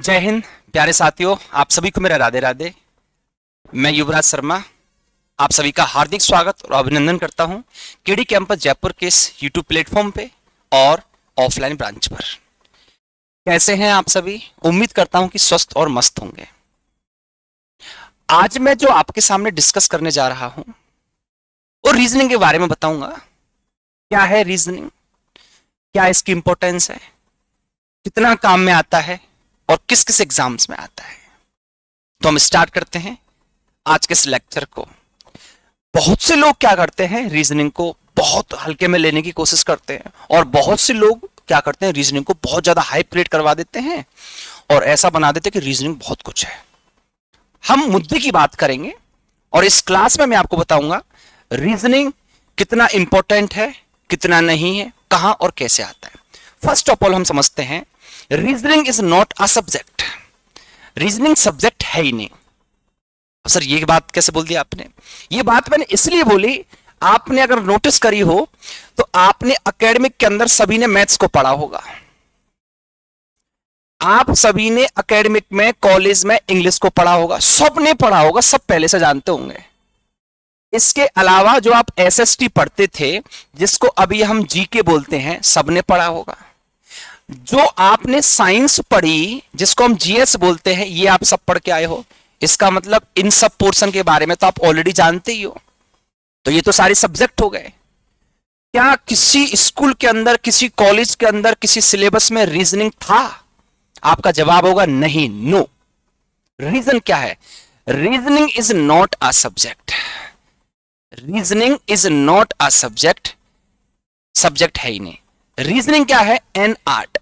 जय हिंद प्यारे साथियों, आप सभी को मेरा राधे राधे। मैं युवराज शर्मा आप सभी का हार्दिक स्वागत और अभिनंदन करता हूं केडी कैंपस जयपुर के इस यूट्यूब प्लेटफॉर्म पे और ऑफलाइन ब्रांच पर। कैसे हैं आप सभी? उम्मीद करता हूं कि स्वस्थ और मस्त होंगे। आज मैं जो आपके सामने डिस्कस करने जा रहा हूं वो रीजनिंग के बारे में बताऊंगा। क्या है रीजनिंग, क्या इसकी इंपॉर्टेंस है, कितना काम में आता है और किस किस एग्जाम्स में आता है। तो हम स्टार्ट करते हैं आज के इस लेक्चर को। बहुत से लोग क्या करते हैं, रीजनिंग को बहुत हल्के में लेने की कोशिश करते हैं और बहुत से लोग क्या करते हैं, रीजनिंग को बहुत ज्यादा हाइप क्रिएट करवा देते हैं और ऐसा बना देते हैं कि रीजनिंग बहुत कुछ है। हम मुद्दे की बात करेंगे और इस क्लास में मैं आपको बताऊंगा रीजनिंग कितना इंपॉर्टेंट है, कितना नहीं है, कहां और कैसे आता है। फर्स्ट ऑफ ऑल हम समझते हैं reasoning is not a subject. Reasoning subject है ही नहीं। सर ये बात कैसे बोल दी आपने? ये बात मैंने इसलिए बोली, आपने अगर नोटिस करी हो तो आपने एकेडमिक के अंदर सभी ने मैथ्स को पढ़ा होगा, आप सभी ने एकेडमिक में कॉलेज में इंग्लिश को पढ़ा होगा, सबने पढ़ा होगा, सब पहले से जानते होंगे। इसके अलावा जो आप एसएसटी पढ़ते थे जिसको अभी हम जीके बोलते हैं, सबने पढ़ा होगा। जो आपने साइंस पढ़ी जिसको हम जीएस बोलते हैं, ये आप सब पढ़ के आए हो। इसका मतलब इन सब पोर्शन के बारे में तो आप ऑलरेडी जानते ही हो। तो ये तो सारे सब्जेक्ट हो गए। क्या किसी स्कूल के अंदर, किसी कॉलेज के अंदर, किसी सिलेबस में रीजनिंग था? आपका जवाब होगा नहीं, नो। रीजन क्या है? Reasoning is not a subject. Reasoning is not a subject. Subject है ही नहीं। रीजनिंग क्या है? An art.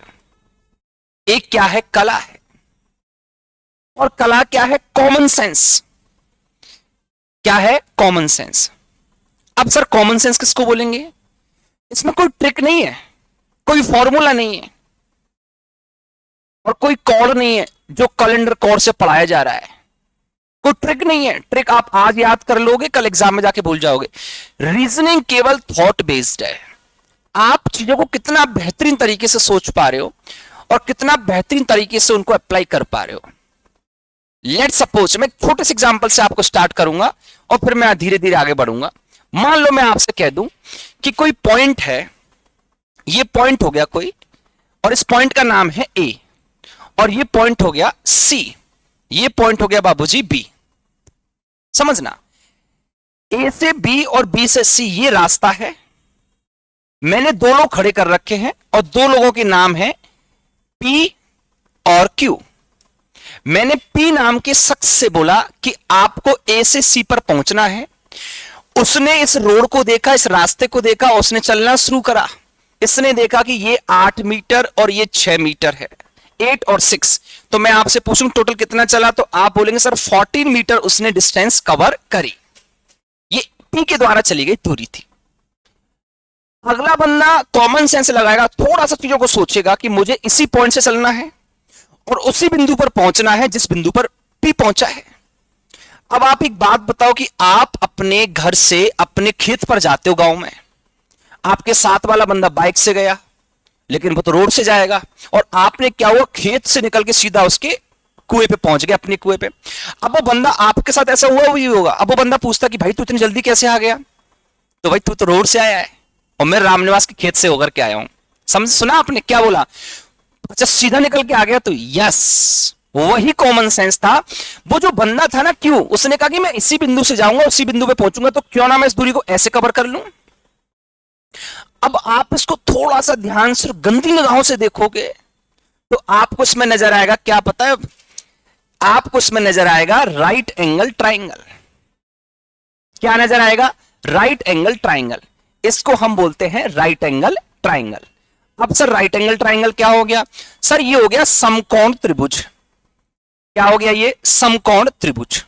एक क्या है? कला है। और कला क्या है? Common sense. क्या है? Common sense. अब सर कॉमन सेंस किसको बोलेंगे? इसमें कोई ट्रिक नहीं है, कोई फॉर्मूला नहीं है और कोई कोड नहीं है जो कैलेंडर कोड से पढ़ाया जा रहा है। कोई ट्रिक नहीं है। ट्रिक आप आज याद कर लोगे, कल एग्जाम में जाके भूल जाओगे। रीजनिंग केवल थॉट बेस्ड है। आप चीजों को कितना बेहतरीन तरीके से सोच पा रहे हो और कितना बेहतरीन तरीके से उनको अप्लाई कर पा रहे हो। लेट सपोज मैं छोटे से एग्जांपल से आपको स्टार्ट करूंगा और फिर मैं धीरे धीरे आगे बढ़ूंगा। मान लो मैं आपसे कह दूं कि कोई पॉइंट है, ये पॉइंट हो गया कोई, और इस पॉइंट का नाम है ए, और ये पॉइंट हो गया सी, ये पॉइंट हो गया बाबूजी बी। समझना, ए से बी और बी से सी ये रास्ता है। मैंने दो लोग खड़े कर रखे हैं और दो लोगों के नाम है पी और क्यू। मैंने पी नाम के शख्स से बोला कि आपको ए से सी पर पहुंचना है। उसने इस रोड को देखा, इस रास्ते को देखा, उसने चलना शुरू करा। इसने देखा कि ये 8 मीटर और ये 6 मीटर है, 8 और 6। तो मैं आपसे पूछूं टोटल कितना चला, तो आप बोलेंगे सर 14 मीटर उसने डिस्टेंस कवर करी। ये पी के द्वारा चली गई दूरी थी। अगला बंदा कॉमन सेंस लगाएगा, थोड़ा सा चीजों को सोचेगा कि मुझे इसी पॉइंट से चलना है और उसी बिंदु पर पहुंचना है जिस बिंदु पर पी पहुंचा है। अब आप एक बात बताओ कि आप अपने घर से अपने खेत पर जाते हो गांव में, आपके साथ वाला बंदा बाइक से गया लेकिन वो तो रोड से जाएगा, और आपने क्या हुआ, खेत से निकल के सीधा उसके कुएं पे पहुंच गया, अपने कुएं पे। अब वो बंदा, आपके साथ ऐसा हुआ भी होगा, अब वो बंदा पूछता कि भाई तू इतनी जल्दी कैसे आ गया? तो भाई तू तो रोड से आया है और मैं रामनिवास के खेत से होकर के आया हूं। समझ, सुना आपने क्या बोला? अच्छा सीधा निकल के आ गया। तो यस, वही कॉमन सेंस था। वो जो बंदा था ना क्यों, उसने कहा कि मैं इसी बिंदु से जाऊंगा, उसी बिंदु पे पहुंचूंगा, तो क्यों ना मैं इस दूरी को ऐसे कवर कर लूं। अब आप इसको थोड़ा सा ध्यान से गंदी निगाहों से देखोगे तो आपको इसमें नजर आएगा, क्या पता है आपको इसमें नजर आएगा? Right angle triangle. क्या नजर आएगा? Right angle triangle. इसको हम बोलते हैं राइट एंगल ट्राइंगल। अब सर राइट एंगल ट्राइंगल क्या हो गया? सर ये हो गया समकोण त्रिभुज। क्या हो गया? ये समकोण त्रिभुज।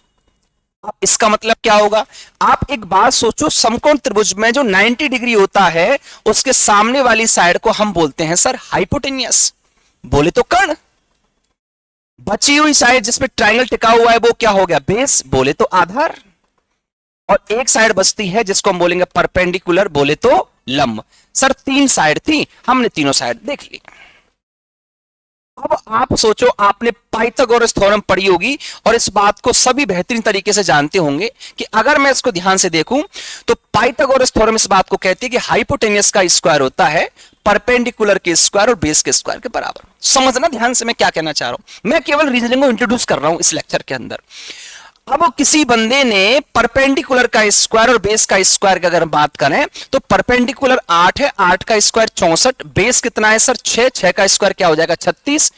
अब इसका मतलब क्या होगा? आप एक बात सोचो, समकोण त्रिभुज में जो 90 डिग्री होता है उसके सामने वाली साइड को हम बोलते हैं सर हाइपोटेनियस। बोले तो कर्ण। बची हुई साइड जिसमें ट्राइंगल टिका हुआ है वो क्या हो गया? बेस। बोले तो आधार। और एक साइड बचती है जिसको हम बोलेंगे परपेंडिकुलर, बोले तो लंब। सर 3 साइड थी, हमने तीनों साइड देख ली। अब आप सोचो, आपने पाइथागोरस थ्योरम पढ़ी होगी और इस बात को सभी बेहतरीन तरीके से जानते होंगे कि अगर मैं इसको ध्यान से देखूं तो पाइथागोरस थ्योरम इस बात को कहती है कि हाइपोटेन्यूस का स्क्वायर होता है परपेंडिकुलर के स्क्वायर और बेस के स्क्वायर के बराबर। समझना ध्यान से मैं क्या कहना चाह रहा हूं, मैं केवल रीजनिंग को इंट्रोड्यूस कर रहा हूं इस लेक्चर के अंदर। अब किसी बंदे ने परपेंडिकुलर का स्क्वायर और बेस का स्क्वायर की अगर बात करें तो परपेंडिकुलर 8 है, 8 का स्क्वायर 64, बेस कितना है सर 6, 6 का स्क्वायर क्या हो जाएगा 36,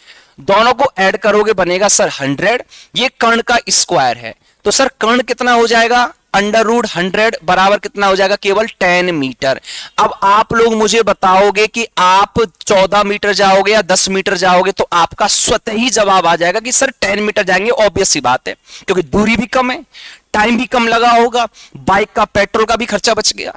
दोनों को ऐड करोगे बनेगा सर 100। ये कर्ण का स्क्वायर है तो सर कर्ण कितना हो जाएगा √100 बराबर कितना हो जाएगा केवल 10 मीटर। अब आप लोग मुझे बताओगे कि आप 14 मीटर जाओगे या 10 मीटर जाओगे तो आपका स्वतः ही जवाब आ जाएगा कि सर 10 मीटर जाएंगे, ऑब्वियस सी बात है क्योंकि दूरी भी कम है, टाइम भी कम लगा होगा, बाइक का पेट्रोल का भी खर्चा बच गया।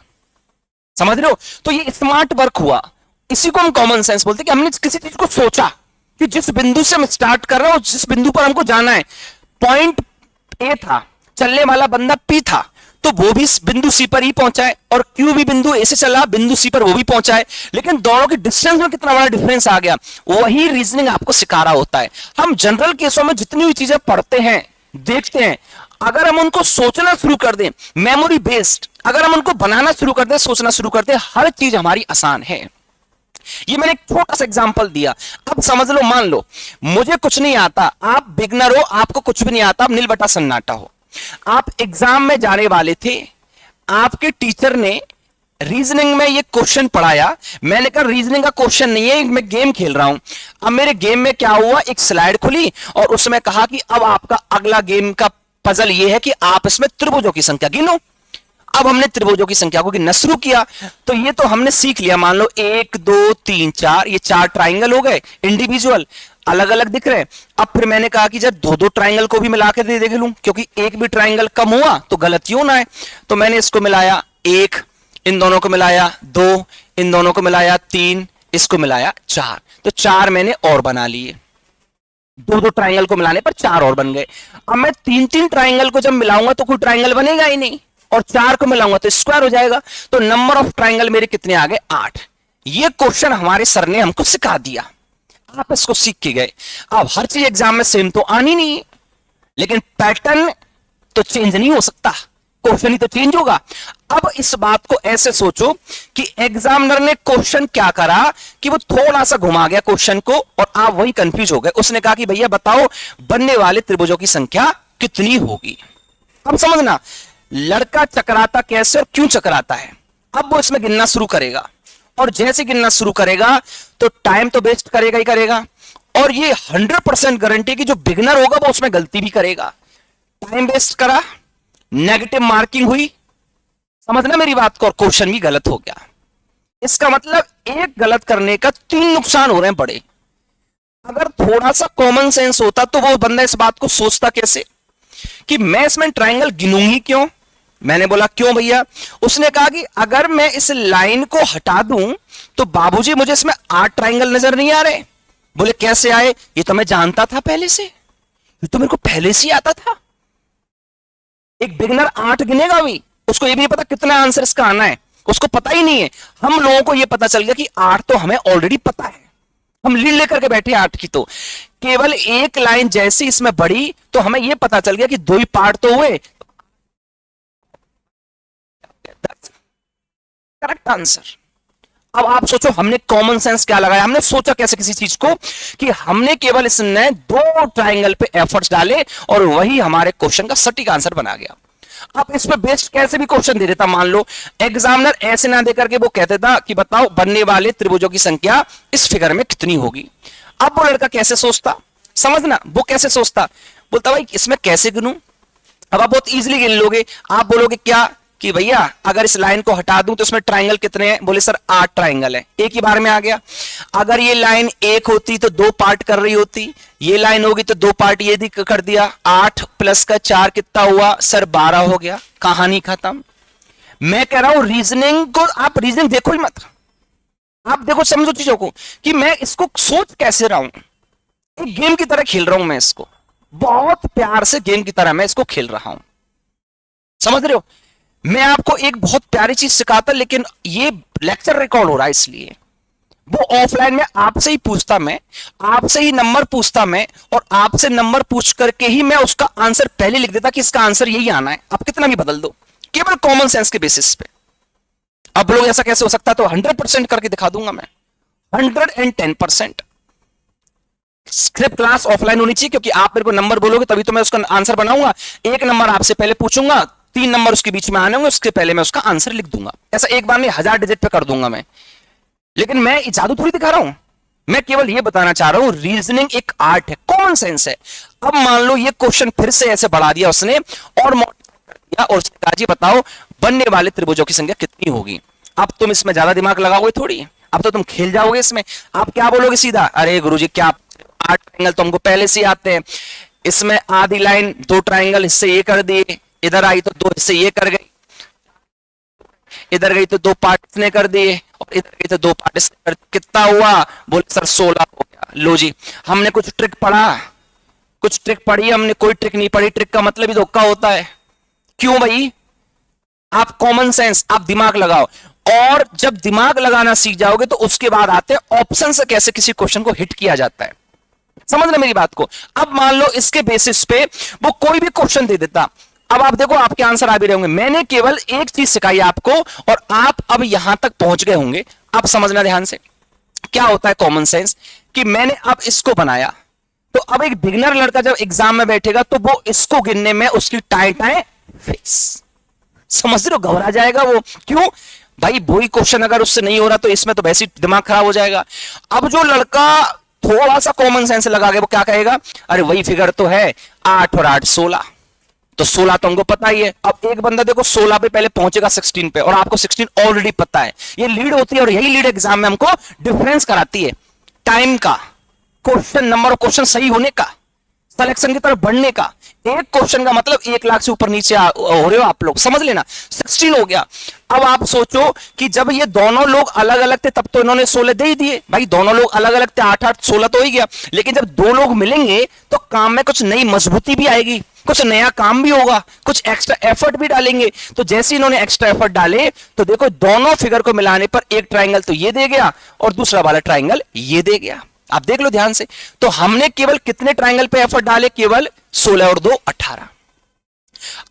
समझ रहे हो? तो ये स्मार्ट वर्क हुआ, इसी को हम कॉमन सेंस बोलते हैं कि हमने किसी चीज को सोचा कि जिस बिंदु से हम स्टार्ट कर रहे हैं जिस बिंदु पर हमको जाना है, पॉइंट ए था, चलने वाला बंदा पी था तो वो भी बिंदु सी पर ही पहुंचा है और क्यू भी बिंदु ए से चला बिंदु सी पर वो भी पहुंचा है, लेकिन दोनों के डिस्टेंस में कितना बड़ा डिफरेंस आ गया। वही रीजनिंग आपको सिखा रहा होता है। हम जनरल केसों में जितनी भी चीजें पढ़ते हैं देखते हैं, अगर हम उनको सोचना शुरू कर दें मेमोरी बेस्ड, अगर हम उनको बनाना शुरू कर दें सोचना शुरू कर दें, हर चीज हमारी आसान है। ये मैंने एक छोटा सा एग्जांपल दिया, अब समझ लो, मान लो मुझे कुछ नहीं आता, आप बिगनर हो, आपको कुछ भी नहीं आता, आप नील बटा सन्नाटा हो, आप एग्जाम में जाने वाले थे, आपके टीचर ने रीजनिंग में ये क्वेश्चन पढ़ाया, मैंने कहा रीजनिंग का क्वेश्चन नहीं है, मैं गेम खेल रहा हूं। अब मेरे गेम में क्या हुआ, एक स्लाइड खुली और उसमें कहा कि अब आपका अगला गेम का पजल ये है कि आप इसमें त्रिभुजों की संख्या गिनो। अब हमने त्रिभुजों की संख्या को गिनना शुरू किया, तो ये तो हमने सीख लिया, मान लो 1 2 3 4, ये 4 ट्राइंगल हो गए, इंडिविजुअल अलग अलग दिख रहे हैं। अब फिर मैंने कहा कि जब दो ट्राइंगल को भी मिला के देख लूं, क्योंकि एक भी ट्राइंगल कम हुआ तो गलत क्यों ना है, तो मैंने इसको मिलाया 1, इन दोनों को मिलाया 2, इन दोनों को मिलाया 3, इसको मिलाया 4, तो 4 मैंने और बना लिए, दो ट्राइंगल को मिलाने पर 4 और बन गए। अब मैं 3 ट्राइंगल को जब मिलाऊंगा तो कोई ट्राइंगल बनेगा ही नहीं, और 4 को मिलाऊंगा तो स्क्वायर हो जाएगा, तो नंबर ऑफ ट्राइंगल मेरे कितने आ गए 8। ये क्वेश्चन हमारे सर ने हमको सिखा दिया, आप इसको सीख के गए। अब हर चीज एग्जाम में सेम तो आनी नहीं, लेकिन पैटर्न तो चेंज नहीं हो सकता, क्वेश्चन ही तो चेंज होगा। अब इस बात को ऐसे सोचो कि एग्जामिनर ने क्वेश्चन क्या करा कि वो थोड़ा सा घुमा गया क्वेश्चन को और आप वही कंफ्यूज हो गए। उसने कहा कि भैया बताओ बनने वाले त्रिभुजों की संख्या कितनी होगी। अब समझना लड़का चकराता कैसे और क्यों चकराता है। अब वो इसमें गिनना शुरू करेगा और जैसे गिनना शुरू करेगा तो टाइम तो वेस्ट करेगा ही करेगा, और ये 100% गारंटी कि जो बिगनर होगा वो उसमें गलती भी करेगा। टाइम वेस्ट करा, नेगेटिव मार्किंग हुई, समझना मेरी बात को, और क्वेश्चन भी गलत हो गया। इसका मतलब एक गलत करने का 3 नुकसान हो रहे हैं बड़े। अगर थोड़ा सा कॉमन सेंस होता तो वो बंदा इस बात को सोचता कैसे कि मैं इसमें ट्राइंगल गिनूंगी क्यों। मैंने बोला क्यों भैया, उसने कहा कि अगर मैं इस लाइन को हटा दूं तो बाबूजी मुझे इसमें 8 ट्राइंगल नजर नहीं आ रहे। बोले कैसे आए, ये तो मैं जानता था पहले से, ये तो मेरे को पहले से ही आता था। एक बिगनर 8 गिनेगा भी, उसको ये भी नहीं पता कितना आंसर इसका आना है, उसको पता ही नहीं है। हम लोगों को ये पता चल गया कि 8 तो हमें ऑलरेडी पता है, हम लीड लेकर के बैठे 8 की। तो केवल एक लाइन जैसी इसमें बढ़ी तो हमें यह पता चल गया कि 2 ही पार्ट तो हुए, करेक्ट आंसर। अब आप सोचो हमने कॉमन सेंस क्या लगाया, हमने सोचा कैसे किसी चीज को कि हमने केवल इसने 2 ट्राइंगल पे एफर्ट्स डाले और वही हमारे क्वेश्चन का सटीक आंसर बना गया। अब इस पे बेस्ड कैसे भी क्वेश्चन दे देता, मान लो एग्जामिनर ऐसे ना देकर के वो कहते था कि बताओ बनने वाले त्रिभुजों की संख्या इस फिगर में कितनी होगी। अब वो लड़का कैसे सोचता, समझना वो कैसे सोचता, बोलता भाई इसमें कैसे गिनूं। अब आप बहुत इजीली गिन लोगे, आप बोलोगे क्या कि भैया अगर इस लाइन को हटा दूं तो इसमें ट्राइंगल कितने हैं, बोले सर 8 ट्राइंगल है, एक ही बार में आ गया। अगर ये लाइन एक होती तो 2 पार्ट कर रही होती, ये लाइन होगी तो 2 पार्ट ये भी कर दिया, 8 प्लस का 4 कितना हुआ सर 12 हो गया, कहानी खत्म। मैं कह रहा हूं रीजनिंग को आप रीजनिंग देखो ही मत, आप देखो समझो चीजों को कि मैं इसको सोच कैसे रहा हूं, एक गेम की तरह खेल रहा हूं मैं इसको, बहुत प्यार से गेम की तरह मैं इसको खेल रहा हूं, समझ रहे हो। मैं आपको एक बहुत प्यारी चीज सिखाता, लेकिन ये लेक्चर रिकॉर्ड हो रहा है इसलिए वो ऑफलाइन में आपसे ही पूछता, मैं आपसे ही नंबर पूछता मैं, और आपसे नंबर पूछ करके ही मैं उसका आंसर पहले लिख देता कि इसका आंसर यही आना है, आप कितना भी बदल दो, केवल कॉमन सेंस के बेसिस पे। अब लोग ऐसा कैसे हो सकता है, तो 100% करके दिखा दूंगा मैं, 110%। सिर्फ क्लास ऑफलाइन होनी चाहिए, क्योंकि आप मेरे को नंबर बोलोगे तभी तो मैं उसका आंसर बनाऊंगा। एक नंबर आपसे पहले पूछूंगा, 3 नंबर उसके बीच में आने होंगे, उसके पहले मैं उसका आंसर लिख दूंगा। ऐसा एक बार नहीं, 1000 डिजिट पे कर दूंगा मैं। लेकिन मैं जादू थोड़ी दिखा रहा हूं, मैं केवल ये बताना चाह रहा हूं रीजनिंग एक आर्ट है, कॉमन सेंस है। अब मान लो ये क्वेश्चन फिर से ऐसे बढ़ा दिया उसने और और कहा जी बताओ बनने वाले त्रिभुजों की संख्या कितनी होगी। अब तुम इसमें ज्यादा दिमाग लगाओगे थोड़ी, अब तो तुम खेल जाओगे इसमें। आप क्या बोलोगे सीधा, अरे गुरुजी क्या 8 ट्रायंगल तो हमको पहले से आते हैं, इसमें आधी लाइन 2 ट्रायंगल हिस्से ये कर दिए, इधर आई तो 2 हिस्से ये कर गई, इधर गई तो 2 पार्ट इसने कर दिए, और इधर गई तो 2 पार्ट इसने कर दिए। कितना हुआ, बोले सर 16 हो गया। लो जी, हमने कुछ ट्रिक पढ़ा, कुछ ट्रिक पढ़ी हमने, कोई ट्रिक नहीं पढ़ी। ट्रिक का मतलब ही धोखा होता है। क्यों भाई, आप कॉमन सेंस, आप दिमाग लगाओ, और जब दिमाग लगाना सीख जाओगे तो उसके बाद आते हैं ऑप्शन से कैसे किसी क्वेश्चन को हिट किया जाता है। समझ रहे मेरी बात को। अब मान लो इसके बेसिस पे वो कोई भी क्वेश्चन दे देता, अब आप देखो आपके आंसर आ भी रहे होंगे। मैंने केवल एक चीज सिखाई आपको और आप अब यहां तक पहुंच गए होंगे। आप समझना ध्यान से क्या होता है कॉमन सेंस, कि मैंने अब इसको बनाया, तो अब एक बिगिनर लड़का जब एग्जाम में बैठेगा तो वो इसको गिनने में उसकी टाए टाए फिक्स, समझ रहे हो, घबरा जाएगा वो। क्यों भाई, वही क्वेश्चन अगर उससे नहीं हो रहा तो इसमें तो वैसे ही दिमाग खराब हो जाएगा। अब जो लड़का थोड़ा सा कॉमन सेंस लगा के वो क्या कहेगा, अरे वही फिगर तो है, 8 और 8 16, तो 16 तो हमको पता ही है। अब एक बंदा देखो 16 पे पहले पहुंचेगा 16 पे, और आपको 16 ऑलरेडी पता है। ये लीड होती है, और यही लीड एग्जाम में हमको डिफरेंस कराती है टाइम का, क्वेश्चन नंबर और क्वेश्चन सही होने का, सिलेक्शन की तरफ बढ़ने का। एक क्वेश्चन का मतलब 1 लाख से ऊपर नीचे हो रहे हो आप लोग, समझ लेना। 16 हो गया। अब आप सोचो कि जब ये दोनों लोग अलग अलग थे तब तो इन्होंने 16 दे ही दिए भाई, दोनों लोग अलग अलग थे, 8 8 16 तो हो ही गया। लेकिन जब 2 लोग मिलेंगे तो काम में कुछ नई मजबूती भी आएगी, कुछ नया काम भी होगा, कुछ एक्स्ट्रा एफर्ट भी डालेंगे। तो जैसे इन्होंने एक्स्ट्रा एफर्ट डाले तो देखो दोनों फिगर को मिलाने पर एक ट्राइंगल तो ये दे गया और दूसरा वाला ट्राइंगल ये दे गया। आप देख लो ध्यान से, तो हमने केवल कितने ट्राइंगल पे एफर्ट डाले, केवल 16 और 2 18।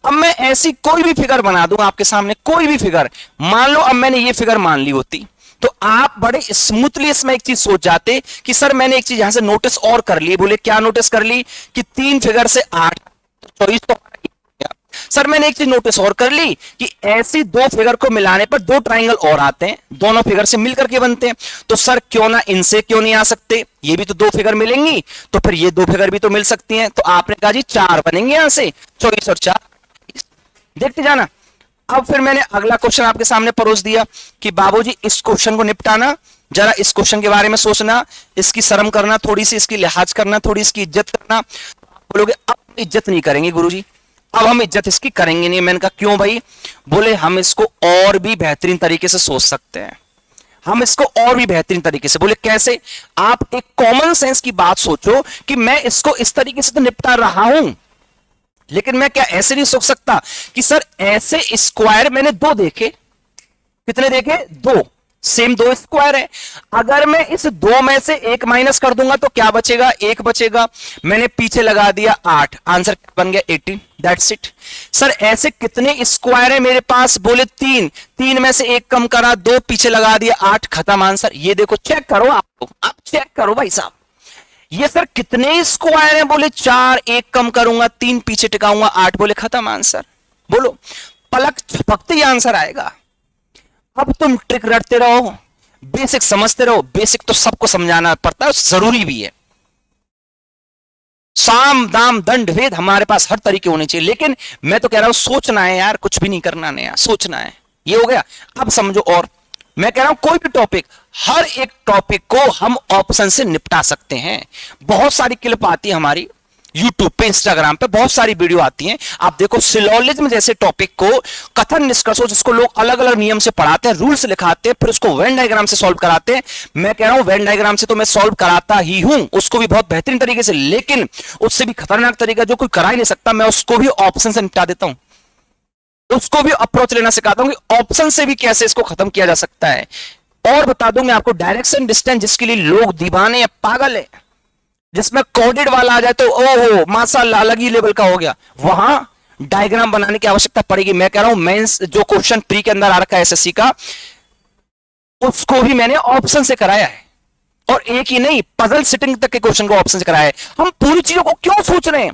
अब मैं ऐसी कोई भी फिगर बना दूं आपके सामने, कोई भी फिगर मान लो, अब मैंने ये फिगर मान ली होती तो आप बड़े स्मूथली इसमें एक चीज सोच जाते कि सर मैंने एक चीज यहां से नोटिस और कर ली। बोले क्या नोटिस कर ली, कि 3 फिगर से 8 24 तो सर मैंने एक चीज नोटिस और कर ली कि ऐसी 2 फिगर को मिलाने पर 2 ट्राइंगल और आते हैं, दोनों फिगर से मिलकर के बनते हैं। तो सर क्यों ना इनसे क्यों नहीं आ सकते, ये भी तो 2 फिगर मिलेंगी, तो फिर ये 2 फिगर भी तो मिल सकती हैं। तो आपने कहा जी 4 बनेंगे यहां से, 24 और 4 देखते जाना। अब फिर मैंने अगला क्वेश्चन आपके सामने परोस दिया कि बाबूजी इस क्वेश्चन को निपटाना, जरा इस क्वेश्चन के बारे में सोचना, इसकी शर्म करना थोड़ी सी, इसकी लिहाज करना थोड़ी, इसकी इज्जत करना। बोलोगे अब इज्जत नहीं करेंगे गुरुजी, अब हम इज्जत इसकी करेंगे नहीं। मैंने कहा क्यों भाई, बोले हम इसको और भी बेहतरीन तरीके से सोच सकते हैं, हम इसको और भी बेहतरीन तरीके से। बोले कैसे, आप एक कॉमन सेंस की बात सोचो कि मैं इसको इस तरीके से तो निपटा रहा हूं, लेकिन मैं क्या ऐसे नहीं सोच सकता कि सर ऐसे स्क्वायर मैंने 2 देखे, कितने देखे 2, सेम 2 स्क्वायर है। अगर मैं इस 2 में से 1 माइनस कर दूंगा तो क्या बचेगा, 1 बचेगा। मैंने पीछे लगा दिया 8, आंसर बन गया 18, दैट्स इट। सर ऐसे कितने स्क्वायर है मेरे पास, बोले 3, 3 में से 1 कम करा, 2 पीछे लगा दिया, 8, खत्म आंसर। ये देखो चेक करो, आप चेक करो भाई साहब, ये सर कितने स्क्वायर हैं, बोले 4, 1 कम करूंगा, 3 पीछे टिकाऊंगा, 8, बोले खत्म आंसर। बोलो पलक झपकते ही आंसर आएगा। अब तुम ट्रिक रटते रहो, बेसिक समझते रहो, बेसिक तो सबको समझाना पड़ता है, जरूरी भी है। साम दाम दंड भेद हमारे पास हर तरीके होने चाहिए, लेकिन मैं तो कह रहा हूं सोचना है यार, कुछ भी नहीं करना नया, सोचना है। ये हो गया। अब समझो, और मैं कह रहा हूं कोई भी टॉपिक, हर एक टॉपिक को हम ऑप्शन से निपटा सकते हैं। बहुत सारी क्लिप आती है हमारी यूट्यूब पे, इंस्टाग्राम पे बहुत सारी वीडियो आती हैं। आप देखो सिलोजिज्म जैसे टॉपिक को, कथन निष्कर्षों जिसको लोग अलग अलग नियम से पढ़ाते हैं, रूल्स लिखाते हैं, फिर उसको वेन डायग्राम से सॉल्व कराते हैं। मैं कह रहा हूं वेन डायग्राम से तो मैं सॉल्व कराता ही हूं, उसको भी बहुत बेहतरीन तरीके से, लेकिन उससे भी खतरनाक तरीका जो कोई करा ही नहीं सकता, मैं उसको भी ऑप्शन से निपटा देता हूं। उसको भी अप्रोच लेना सिखाता हूं कि ऑप्शन से भी कैसे इसको खत्म किया जा सकता है। और बता दूं मैं आपको, डायरेक्शन डिस्टेंस जिसके लिए लोग दीवाने या पागल है, जिसमें कोडेड वाला आ जाए तो ओहो माशाल्लाह अलग ही लेवल का हो गया, वहां डायग्राम बनाने की आवश्यकता पड़ेगी। मैं कह रहा हूं मेंस जो क्वेश्चन प्री के अंदर आ रखा है एसएससी का, उसको भी मैंने ऑप्शन से कराया है, और एक ही नहीं, पजल सिटिंग तक के क्वेश्चन को ऑप्शन से कराया है। हम पूरी चीजों को क्यों सोच रहे हैं?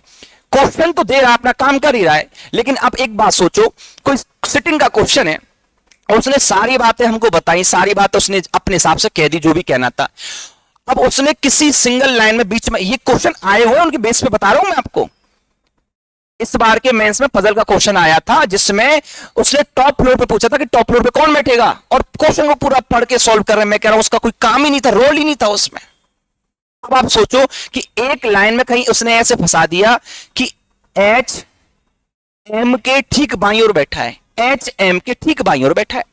क्वेश्चन तो दे रहा है, अपना काम कर ही रहा है, लेकिन अब एक बात सोचो, कोई सिटिंग का क्वेश्चन है और उसने सारी बातें हमको बताई, सारी बातें उसने अपने हिसाब से कह दी जो भी कहना था। अब उसने किसी सिंगल लाइन में बीच में ये क्वेश्चन आए हुए उनके बेस पे बता रहा हूं मैं आपको। इस बार के मेंस में पजल का क्वेश्चन आया था जिसमें उसने टॉप फ्लोर पे पूछा था कि टॉप फ्लोर पे कौन बैठेगा, और क्वेश्चन को पूरा पढ़ के सॉल्व कर रहे हैं। मैं कह रहा हूं उसका कोई काम ही नहीं था, रोल ही नहीं था उसमें। अब आप सोचो कि एक लाइन में कहीं उसने ऐसे फंसा दिया कि एच एम के ठीक बाईं ओर बैठा है, एच एम के ठीक बाईं ओर बैठा है,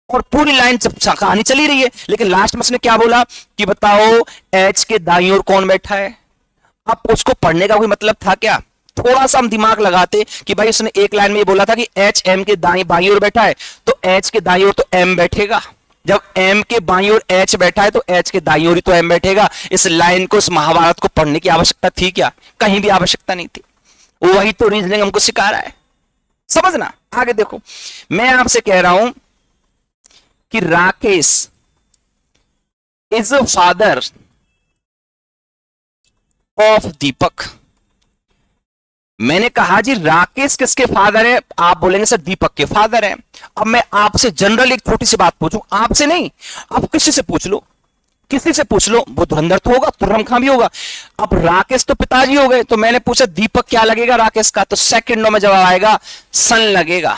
और पूरी लाइन कहानी चली रही है, लेकिन लास्ट में उसने क्या बोला कि बताओ एच के दाईं ओर कौन बैठा है। अब उसको पढ़ने का कोई मतलब था क्या? थोड़ा सा हम दिमाग लगाते कि भाई उसने एक लाइन में ये बोला था कि एच एम के दाईं बाईं ओर बैठा है, तो एच के दाईं ओर तो एम बैठेगा, जब एम के बाईं ओर एच बैठा है तो एच के दाईं ओर ही तो एम बैठेगा। इस लाइन को, इस महाभारत को पढ़ने की आवश्यकता थी क्या? कहीं भी आवश्यकता नहीं थी। वही तो रीजनिंग हमको सिखा रहा है, समझना। आगे देखो, मैं आपसे कह रहा हूं कि राकेश इज फादर ऑफ दीपक। मैंने कहा जी राकेश किसके फादर है? आप बोलेंगे सर दीपक के फादर है। अब मैं आपसे जनरल एक छोटी सी बात पूछूं, आपसे नहीं, आप किसी से पूछ लो, किसी से पूछ लो, वो धुरंधर तो होगा, तुर्रम खां भी होगा। अब राकेश तो पिताजी हो गए, तो मैंने पूछा दीपक क्या लगेगा राकेश का, तो सेकंडों में जवाब आएगा सन लगेगा।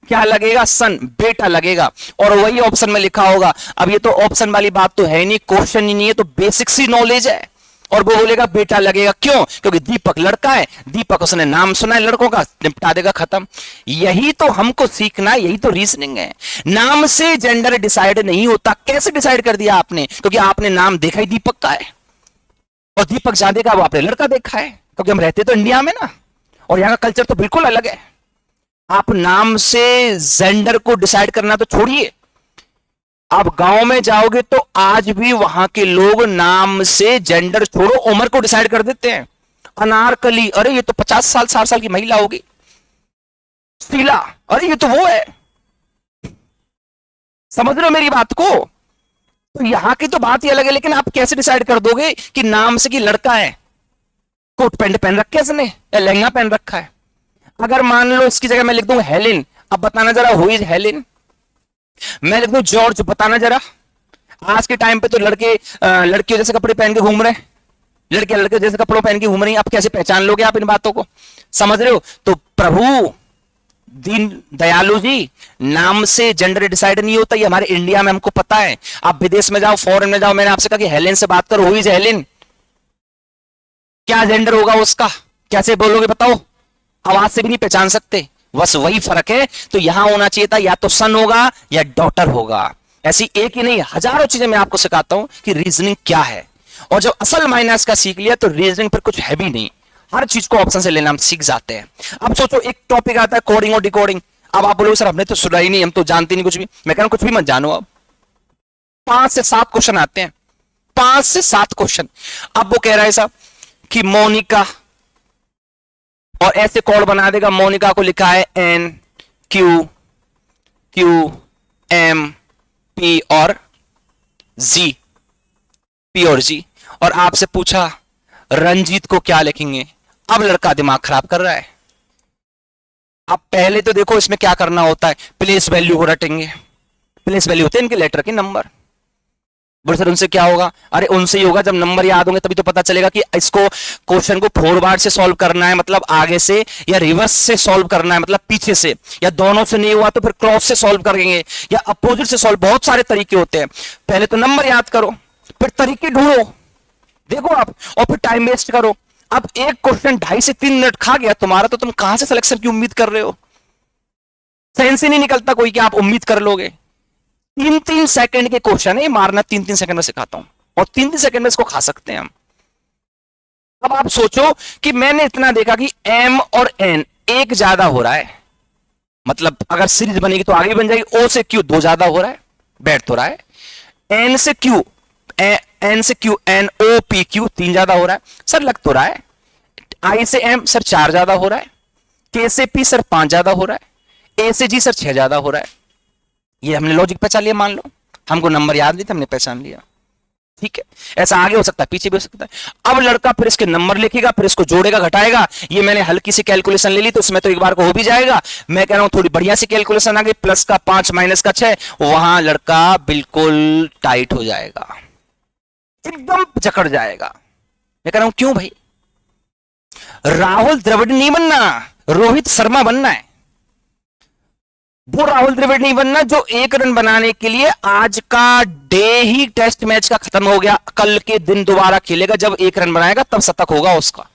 क्या लगेगा? सन, बेटा लगेगा, और वही ऑप्शन में लिखा होगा। अब ये तो ऑप्शन वाली बात तो है नहीं, क्वेश्चन ही नहीं है, तो बेसिक सी नॉलेज है, और वो बोलेगा बेटा लगेगा। क्यों? क्योंकि दीपक लड़का है, दीपक उसने नाम सुना है लड़कों का, निपटा देगा, खत्म। यही तो हमको सीखना है, यही तो रीजनिंग है। नाम से जेंडर डिसाइड नहीं होता। कैसे डिसाइड कर दिया आपने? क्योंकि आपने नाम देखा ही दीपक का है, और दीपक जादे का वो आपने लड़का देखा है, क्योंकि हम रहते तो इंडिया में ना, और यहाँ का कल्चर तो बिल्कुल अलग है। आप नाम से जेंडर को डिसाइड करना तो छोड़िए, आप गांव में जाओगे तो आज भी वहां के लोग नाम से जेंडर छोड़ो उम्र को डिसाइड कर देते हैं। अनारकली, अरे ये तो 50 साल 60 साल की महिला होगी। शीला, अरे ये तो वो है। समझ रहे हो मेरी बात को? तो यहां की तो बात ही अलग है, लेकिन आप कैसे डिसाइड कर दोगे कि नाम से कि लड़का है? कोट पैंट पहन रखे है इसने या लहंगा पहन रखा है? अगर मान लो इसकी जगह मैं लिख दूं हेलेन, अब बताना जरा हु इज हेलेन। मैं लिख दूं जॉर्ज, बताना जरा। आज के टाइम पे तो लड़के लड़कियों जैसे कपड़े पहन के घूम रहे हैं, लड़के लड़के जैसे कपड़ों पहन के घूम रही हैं। आप कैसे पहचान लोगे आप इन बातों को? समझ रहे हो? तो प्रभु दीन दयालु जी, नाम से जेंडर डिसाइड नहीं होता, ये हमारे इंडिया में हमको पता है। आप विदेश में जाओ, फॉरेन में जाओ, मैंने आपसे कहा कि हेलेन से बात करो, हु इज हेलेन, क्या जेंडर होगा उसका? कैसे बोलोगे बताओ? आवाज से भी नहीं पहचान सकते। बस वही फर्क है। तो यहां होना चाहिए था या तो सन होगा या डॉटर होगा। ऐसी एक ही नहीं, हजारों चीजें मैं आपको सिखाता हूं कि रीजनिंग क्या है, और जब असल मायने इसका सीख लिया तो रीजनिंग पर कुछ है भी नहीं। हर चीज को ऑप्शन से लेना हम सीख जाते हैं। अब सोचो एक टॉपिक आता है कोडिंग और डिकोडिंग। अब आप बोलोगे सर हमने तो सुना ही नहीं, हम तो जानते नहीं कुछ भी। मैं कह रहा हूं कुछ भी मत जानो। अब 5 से 7 क्वेश्चन आते हैं, 5 से 7 क्वेश्चन। अब वो कह रहा है साहब कि मोनिका, और ऐसे कोड बना देगा, मोनिका को लिखा है N Q Q M P और जी, पी और जी। और आपसे पूछा रंजीत को क्या लिखेंगे? अब लड़का दिमाग खराब कर रहा है। अब पहले तो देखो इसमें क्या करना होता है, प्लेस वैल्यू को रटेंगे। प्लेस वैल्यू होते हैं इनके लेटर के नंबर। बोले सर उनसे क्या होगा? अरे उनसे ही होगा, जब नंबर याद होंगे तभी तो पता चलेगा कि इसको क्वेश्चन को फॉरवर्ड से सॉल्व करना है मतलब आगे से, या रिवर्स से सॉल्व करना है मतलब पीछे से, या दोनों से नहीं हुआ तो फिर क्रॉस से सॉल्व करेंगे, या अपोजिट से सॉल्व। बहुत सारे तरीके होते हैं। पहले तो नंबर याद करो, फिर तरीके ढूंढो, देखो आप, और फिर टाइम वेस्ट करो। अब एक क्वेश्चन 2.5 से 3 मिनट खा गया तुम्हारा, तो तुम कहां से सिलेक्शन की उम्मीद कर रहे हो? सेंस ही नहीं निकलता कोई कि आप उम्मीद कर लोगे। 3-3 सेकंड के क्वेश्चन है, मारना 3-3 सेकंड में सिखाता हूं, और 3-3 सेकंड में इसको खा सकते हैं हम। अब आप सोचो कि मैंने इतना देखा कि एम और एन एक ज्यादा हो रहा है, मतलब अगर सीरीज बनेगी तो आगे बन जाएगी। ओ से क्यू 2 ज्यादा हो रहा है, बैठ तो रहा है। एन से क्यू, एन से Q, N O P Q 3 ज्यादा हो रहा है सर, लग तो रहा है। आई से एम सर 4 ज्यादा हो रहा है। के से पी सर 5 ज्यादा हो रहा है। ए से जी सर 6 ज्यादा हो रहा है। ये हमने लॉजिक पहचान लिया, मान लो हमको नंबर याद नहीं था, हमने पहचान लिया, ठीक है। ऐसा आगे हो सकता है, पीछे भी हो सकता है। अब लड़का फिर इसके नंबर लिखेगा, फिर इसको जोड़ेगा घटाएगा। ये मैंने हल्की सी कैलकुलेशन ले ली तो इसमें तो एक बार को हो भी जाएगा। मैं कह रहा हूं थोड़ी बढ़िया सी कैलकुलेशन आ गई, प्लस का 5 माइनस का 6, वहां लड़का बिल्कुल टाइट हो जाएगा, एकदम जकड़ जाएगा। मैं कह रहा हूं क्यों भाई, राहुल द्रविड़ नहीं बनना, रोहित शर्मा बनना है। वो राहुल द्रविड़ नहीं बनना जो 1 रन बनाने के लिए आज का डे ही टेस्ट मैच का खत्म हो गया, कल के दिन दोबारा खेलेगा, जब 1 रन बनाएगा तब शतक होगा उसका।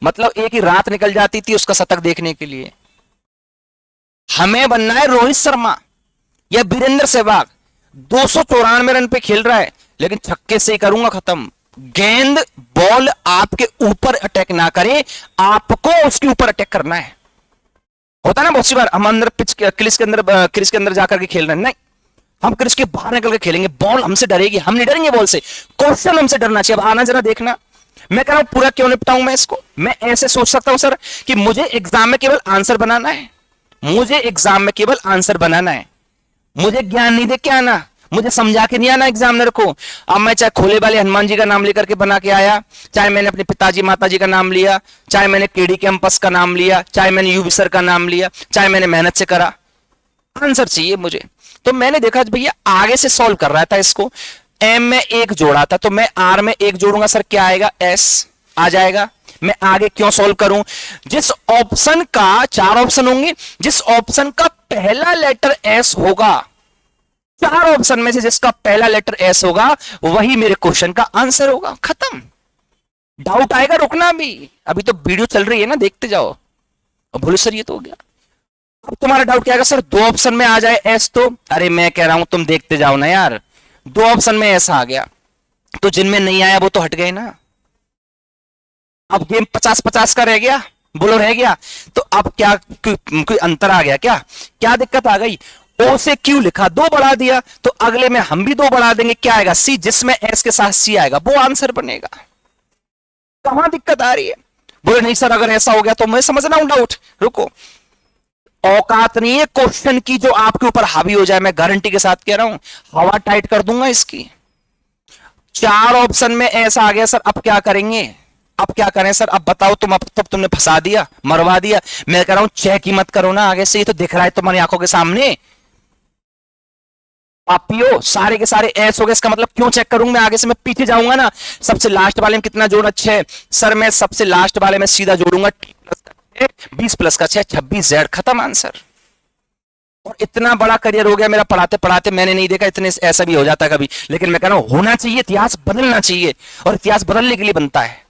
मतलब एक ही रात निकल जाती थी उसका शतक देखने के लिए। हमें बनना है रोहित शर्मा या वीरेंद्र सहवाग, 294 रन पे खेल रहा है लेकिन छक्के से ही करूंगा खत्म। गेंद बॉल आपके ऊपर अटैक ना करे, आपको उसके ऊपर अटैक करना है। होता है ना बहुत सी बार हम अंदर पिच क्रिस के अंदर जाकर के खेल रहे हैं, नहीं, हम क्रिस के बाहर निकल के खेलेंगे, बॉल हमसे डरेगी, हम नहीं डरेंगे बॉल से, क्वेश्चन हमसे डरना चाहिए। अब आना जरा देखना, मैं कह रहा हूं पूरा क्यों निपटाऊं मैं इसको। मैं ऐसे सोच सकता हूं सर कि मुझे एग्जाम में केवल आंसर बनाना है, मुझे एग्जाम में केवल आंसर बनाना है, मुझे ज्ञान नहीं दे के आना, मुझे समझा के नहीं आना एग्जामिनर को। अब मैं चाहे खोले वाले हनुमान जी का नाम लेकर के बना के आया, चाहे मैंने अपने पिताजी माताजी का नाम लिया, चाहे मैंने केडी कैंपस का नाम लिया, चाहे मैंने यूवी सर का नाम लिया, चाहे मैंने मेहनत से करा, आंसर चाहिए मुझे। तो मैंने देखा भैया आगे से सॉल्व कर रहा था इसको, एम में 1 जोड़ा था तो मैं आर में 1 जोड़ूंगा सर, क्या आएगा, एस आ जाएगा। मैं आगे क्यों सॉल्व करूं, जिस ऑप्शन का 4 ऑप्शन होंगे, जिस ऑप्शन का पहला लेटर एस होगा, 4 ऑप्शन में से जिसका पहला लेटर एस होगा वही मेरे क्वेश्चन का आंसर होगा, खत्म। डाउट आएगा रुकना भी, अभी तो वीडियो चल रही है ना, देखते जाओ। अब बोलो सर ये तो हो गया, अब तुम्हारा डाउट क्या आएगा, सर 2 ऑप्शन में आ जाए एस तो, अरे मैं कह रहा हूं तुम देखते जाओ ना यार, 2 ऑप्शन में एस आ गया तो जिनमें नहीं आया वो तो हट गए ना। अब गेम 50-50 का रह गया, बोलो रह गया, तो अब क्या कोई अंतर आ गया, क्या दिक्कत आ गई, ओ से क्यू लिखा, 2 बढ़ा दिया, तो अगले में हम भी 2 बढ़ा देंगे, क्या आएगा, सी, जिसमें एस के साथ सी आएगा वो आंसर बनेगा। कहां दिक्कत आ रही है, बोले नहीं सर अगर ऐसा हो गया तो मैं समझ रहा हूं डाउट, रुको, औकात नहीं है क्वेश्चन की जो आपके ऊपर हावी हो जाए, मैं गारंटी के साथ कह रहा हूं, हवा टाइट कर दूंगा इसकी। 4 ऑप्शन में ऐसा आ गया सर, अब क्या करेंगे, अब क्या करें सर, अब बताओ तुम, अब तब तुमने फंसा दिया, मरवा दिया। मैं कह रहा हूं चेक ही मत करो ना आगे से, ये तो दिख रहा है तुम्हारी आंखों के सामने, आप पियो सारे के सारे एस हो गए, इसका मतलब क्यों चेक करूंगा मैं, आगे से मैं पीछे जाऊंगा ना, सबसे लास्ट वाले में कितना जोड़ अच्छे है सर, मैं सबसे लास्ट वाले में सीधा जोड़ूंगा 20 प्लस का 6, 26 जेड, खत्म आंसर। और इतना बड़ा करियर हो गया मेरा पढ़ाते पढ़ाते, मैंने नहीं देखा इतने ऐसा भी हो जाता है कभी, लेकिन मैं कह रहा हूं होना चाहिए, इतिहास बदलना चाहिए, और इतिहास बदलने के लिए बनता है।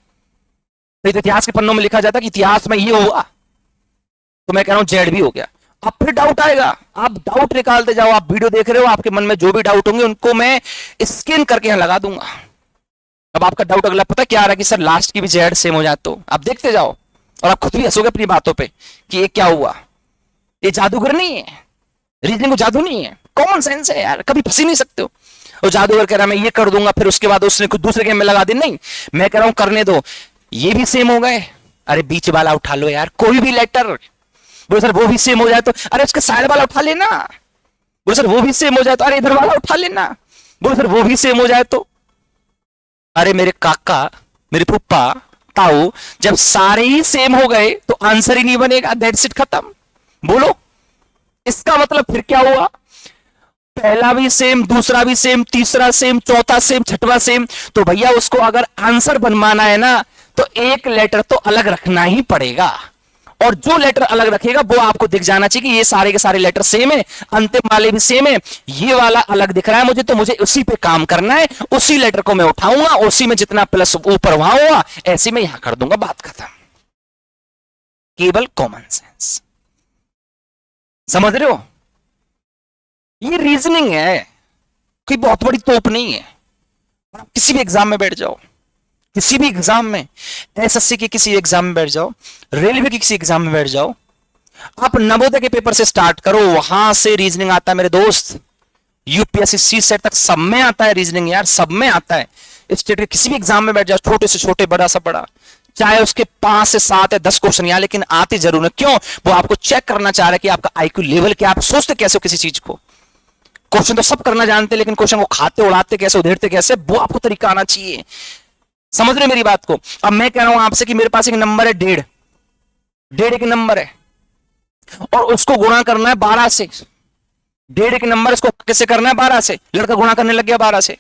तो इतिहास के पन्नों में लिखा जाता है कि इतिहास में ये हुआ, तो मैं कह रहा हूं जेड भी हो गया। अब फिर डाउट आएगा, आप डाउट निकालते जाओ, आप वीडियो देख रहे हो, आपके मन में जो भी डाउट होंगे उनको मैं स्कैन करके यहां लगा दूंगा। अब आपका डाउट अगला पता क्या आ रहा है कि सर लास्ट की भी जेड सेम हो जाए, तो आप देखते जाओ और आप खुद भी हंसोगे अपनी बातों पे कि ये क्या हुआ। ये जादूगर नहीं है, रीजनिंग को जादू नहीं है, कॉमन सेंस है यार, कभी फंसी नहीं सकते हो। और जादूगर कह रहा मैं ये कर दूंगा, फिर उसके बाद उसने कुछ दूसरे गेम में लगा दी, नहीं, मैं कह रहा हूं करने दो, ये भी सेम हो गए, अरे बीच वाला उठा लो यार, कोई भी लेटर, बोले सर वो भी सेम हो जाए तो, अरे उसके साइड वाला उठा लेना, बोले सर वो भी सेम हो जाए तो, अरे इधर वाला उठा लेना, बोले सर वो भी सेम हो जाए तो, अरे मेरे काका, मेरे पुप्पा, ताऊ, जब सारे ही सेम हो गए तो आंसर ही नहीं बनेगा, दैट्स इट, खत्म। बोलो इसका मतलब फिर क्या हुआ, पहला भी सेम, दूसरा भी सेम, तीसरा सेम, चौथा सेम, छठवां सेम, तो भैया उसको अगर आंसर बनवाना है ना तो एक लेटर तो अलग रखना ही पड़ेगा, और जो लेटर अलग रखेगा वो आपको दिख जाना चाहिए कि ये सारे के सारे लेटर सेम है, अंतिम वाले भी सेम है, ये वाला अलग दिख रहा है मुझे, तो मुझे उसी पे काम करना है, उसी लेटर को मैं उठाऊंगा, उसी में जितना प्लस ऊपर वहां हुआ ऐसे में यहां कर दूंगा, बात खत्म। केवल कॉमन सेंस, समझ रहे हो, ये रीजनिंग है, कोई बहुत बड़ी तोप नहीं है। आप किसी भी एग्जाम में बैठ जाओ, किसी भी एग्जाम में, एसएससी के किसी एग्जाम में बैठ जाओ, रेलवे के किसी एग्जाम में बैठ जाओ, आप नवोदय के पेपर से स्टार्ट करो, वहां से रीजनिंग आता है मेरे दोस्त, यूपीएससी सी सेट तक सब में आता है रीजनिंग यार, सब में आता है। स्टेट के किसी भी एग्जाम में बैठ जाओ, छोटे से छोटे, बड़ा सा बड़ा, चाहे उसके 5 से 7 या 10 क्वेश्चन यहाँ, लेकिन आते जरूर है। क्यों? वो आपको चेक करना चाह रहा है कि आपका आईक्यू लेवल क्या, आप सोचते कैसे हो किसी चीज को। क्वेश्चन तो सब करना जानते हैं, लेकिन क्वेश्चन को खाते उड़ाते कैसे, उधेड़ते कैसे, वो आपको तरीका आना चाहिए। समझ रहे मेरी बात को? अब मैं कह रहा हूं आपसे कि मेरे पास एक नंबर है 1.5, 1.5 एक नंबर है, और उसको गुणा करना है 12 से। 1.5 एक नंबर, इसको कैसे करना है? 12 से। लड़का गुणा करने लग गया 12 से।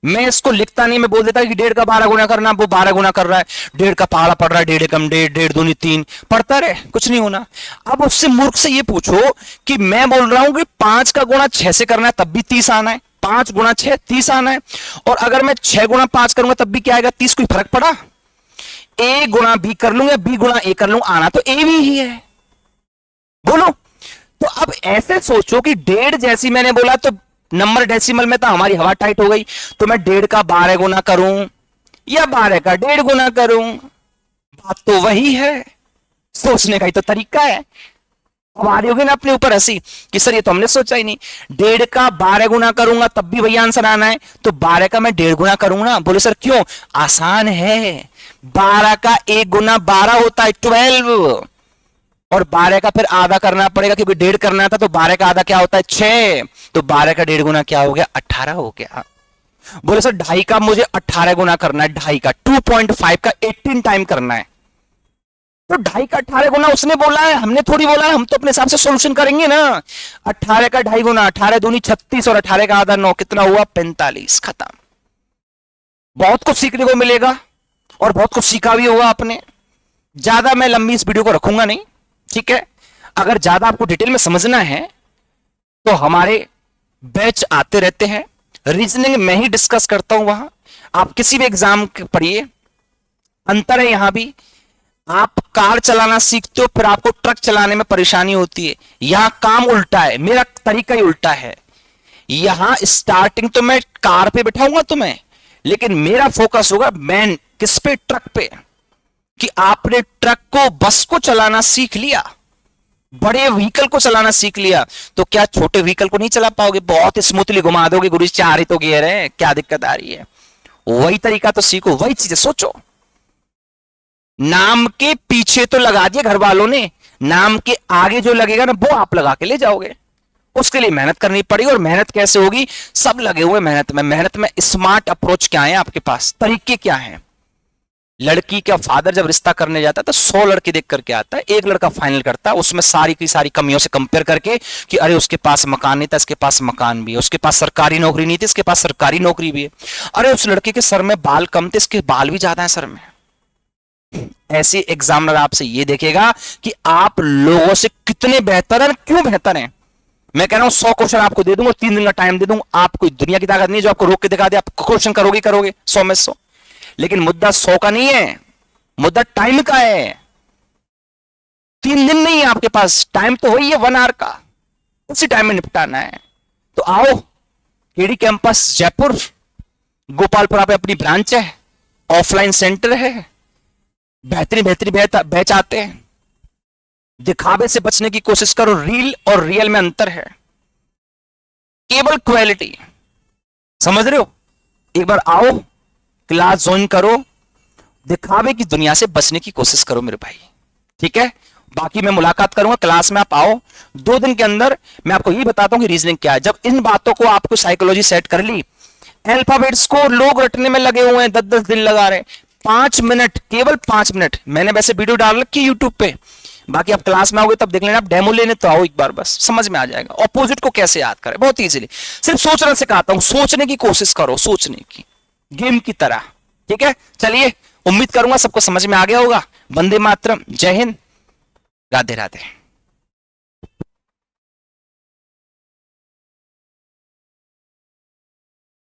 मैं इसको लिखता नहीं, मैं बोल देता कि 1.5 का 12 गुना करना, वो 12 गुना कर रहा है, 1.5 का पहाड़ा पड़ रहा है, 1.5 कम 1.5, 1.5 दूनी 3, पढ़ता रहे, कुछ नहीं होना। अब उससे मूर्ख से ये पूछो कि मैं बोल रहा हूं कि 5 का गुणा 6 से करना है, तब भी 30 आना है, 5 गुणा 6 30 आना है, और अगर मैं 6 गुणा 5 करूंगा तब भी क्या आएगा? 30। कोई फर्क पड़ा? ए गुणा बी कर लूंगा, बी गुणा ए कर लूंगा, आना तो ए भी ही है। बोलो। तो अब ऐसे सोचो कि 1.5 जैसी मैंने बोला तो नंबर डेसिमल में तो हमारी हवा टाइट हो गई, तो मैं 1.5 का 12 गुना करूं या 12 का 1.5 गुना करूं, बात तो वही है। सोचने का ही तो तरीका है। अब आ रही होगी ना अपने ऊपर हंसी कि सर ये तो हमने सोचा ही नहीं, 1.5 का 12 गुना करूंगा तब भी वही आंसर आना है, तो 12 का मैं 1.5 गुना करूंगा। बोले सर क्यों? आसान है। 12 का 1 गुना 12 होता है 12, और 12 का फिर आधा करना पड़ेगा क्योंकि 1.5 करना था, तो 12 का आधा क्या होता है? 6, तो 12 का 1.5 गुना क्या हो गया? 18 हो गया। बोले सर 2.5 का मुझे 18 गुना करना है, 2.5 का 2.5 का 18 टाइम करना है, तो 2.5 का 18 गुना उसने बोला है, हमने थोड़ी बोला है। हम तो अपने हिसाब से सॉल्यूशन करेंगे ना। 18 का 2.5 गुना, 18 दूनी 36, और 18 का आधा 9, कितना हुआ? 45। खत्म। बहुत कुछ सीखने को मिलेगा और बहुत कुछ सीखा भी होगा आपने। ज्यादा मैं लंबी इस वीडियो को रखूंगा नहीं, ठीक है? अगर ज्यादा आपको डिटेल में समझना है तो हमारे बैच आते रहते हैं, रीजनिंग में ही डिस्कस करता हूं वहां। आप किसी भी एग्जाम पढ़िए, अंतर है यहां भी। आप कार चलाना सीखते हो, फिर आपको ट्रक चलाने में परेशानी होती है। यहां काम उल्टा है, मेरा तरीका ही उल्टा है। यहां स्टार्टिंग तो मैं कार पे बिठाऊंगा तुम्हें, लेकिन मेरा फोकस होगा मैन किस पे? ट्रक पे। कि आपने ट्रक को, बस को चलाना सीख लिया, बड़े व्हीकल को चलाना सीख लिया, तो क्या छोटे व्हीकल को नहीं चला पाओगे? बहुत स्मूथली घुमा दोगे। गुरु जी 4 ही तो गियर है, क्या दिक्कत आ रही है? वही तरीका तो सीखो, वही चीजें सोचो। नाम के पीछे तो लगा दिया घर वालों ने, नाम के आगे जो लगेगा ना वो आप लगा के ले जाओगे। उसके लिए मेहनत करनी पड़ेगी। और मेहनत कैसे होगी? सब लगे हुए मेहनत में। मेहनत में स्मार्ट अप्रोच क्या है आपके पास, तरीके क्या है? लड़की का फादर जब रिश्ता करने जाता है तो 100 लड़के देख करके आता है, एक लड़का फाइनल करता है, उसमें सारी की सारी कमियों से कंपेयर करके कि अरे उसके पास मकान नहीं था, इसके पास मकान भी है, उसके पास सरकारी नौकरी नहीं थी, इसके पास सरकारी नौकरी भी है, अरे उस लड़के के सर में बाल कम थे, इसके बाल भी ज्यादा है सर में। ऐसे एग्जामिनर आपसे ये देखेगा कि आप लोगों से कितने बेहतर हैं, क्यों बेहतर हैं। मैं कह रहा हूं 100 क्वेश्चन आपको दे दूंगा, 3 दिन का टाइम दे दूंगा, आपको दुनिया की ताकत नहीं जो आपको रोक के दिखा दे, आप क्वेश्चन करोगे 100 में 100। लेकिन मुद्दा 100 का नहीं है, मुद्दा टाइम का है। 3 दिन नहीं है आपके पास, टाइम तो वही है 1 आवर का, उसी टाइम में निपटाना है। तो आओ, केडी कैंपस जयपुर, गोपालपुरा पे अपनी ब्रांच है, ऑफलाइन सेंटर है, बेहतरीन बैच आते हैं। दिखावे से बचने की कोशिश करो, रील और रियल में अंतर है, केवल क्वालिटी। समझ रहे हो? एक बार आओ, क्लास ज्वाइन करो, दिखावे की दुनिया से बचने की कोशिश करो मेरे भाई, ठीक है? बाकी मैं मुलाकात करूंगा क्लास में, आप आओ। 2 दिन के अंदर मैं आपको ये बताता हूं कि रीजनिंग क्या है। जब इन बातों को आपको साइकोलॉजी सेट कर ली, अल्फाबेट्स को लोग रटने में लगे हुए हैं, 10-10 दिन लगा रहे हैं। 5 मिनट, केवल 5 मिनट। मैंने वैसे वीडियो डाल रखी है यूट्यूब पे, बाकी आप क्लास में आओगे तब देख लेना। आप डेमो लेने तो आओ एक बार, बस समझ में आ जाएगा ऑपोजिट को कैसे याद करें, बहुत इजीली। सिर्फ सोचना सिखाता हूं, सोचने की कोशिश करो, सोचने की, गेम की तरह, ठीक है? चलिए, उम्मीद करूंगा सबको समझ में आ गया होगा। वंदे मातरम, जय हिंद, राधे राधे।